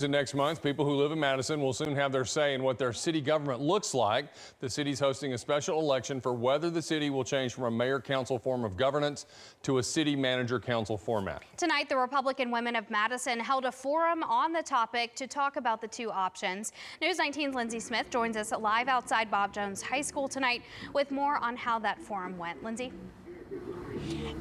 Next month, people who live in Madison will soon have their say in what their city government looks like. The city's hosting a special election for whether the city will change from a mayor-council form of governance to a city manager-council format. Tonight, the Republican Women of Madison held a forum on the topic to talk about the two options. News 19's Lindsay Smith joins us live outside Bob Jones High School tonight with more on how that forum went. Lindsay?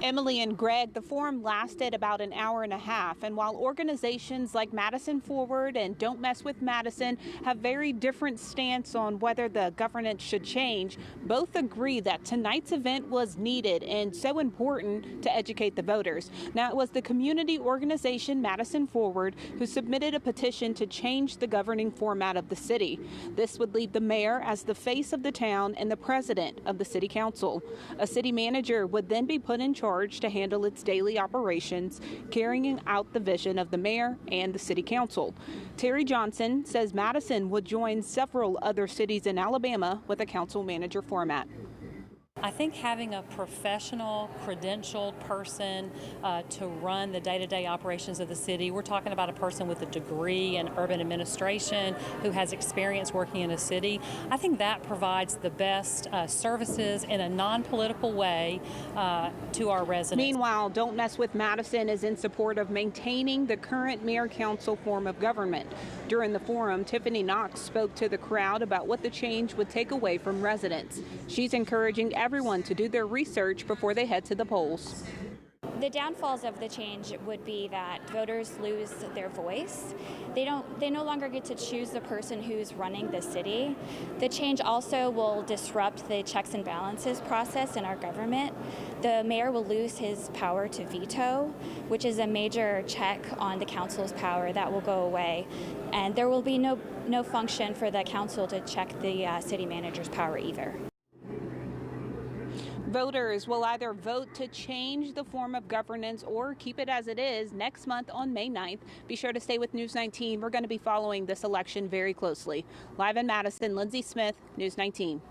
Emily and Greg, the forum lasted about an hour and a half, and while organizations like Madison Forward and Don't Mess with Madison have very different stance on whether the governance should change, both agree that tonight's event was needed and so important to educate the voters. Now, it was the community organization Madison Forward who submitted a petition to change the governing format of the city. This would leave the mayor as the face of the town and the president of the city council. A city manager would then be put in charge to handle its daily operations, carrying out the vision of the mayor and the city council. Terry Johnson says Madison would join several other cities in Alabama with a council manager format. I think having a professional, credentialed person to run the day-to-day operations of the city, we're talking about a person with a degree in urban administration who has experience working in a city. I think that provides the best services in a non-political way to our residents. Meanwhile, Don't Mess with Madison is in support of maintaining the current mayor-council form of government. During the forum, Tiffany Knox spoke to the crowd about what the change would take away from residents. She's encouraging everyone to do their research before they head to the polls. The downfalls of the change would be that voters lose their voice. They no longer get to choose the person who's running the city. The change also will disrupt the checks and balances process in our government. The mayor will lose his power to veto, which is a major check on the council's power. That will go away. And there will be no function for the council to check the city manager's power either. Voters will either vote to change the form of governance or keep it as it is next month on May 9th. Be sure to stay with News 19. We're going to be following this election very closely. Live in Madison, Lindsay Smith, News 19.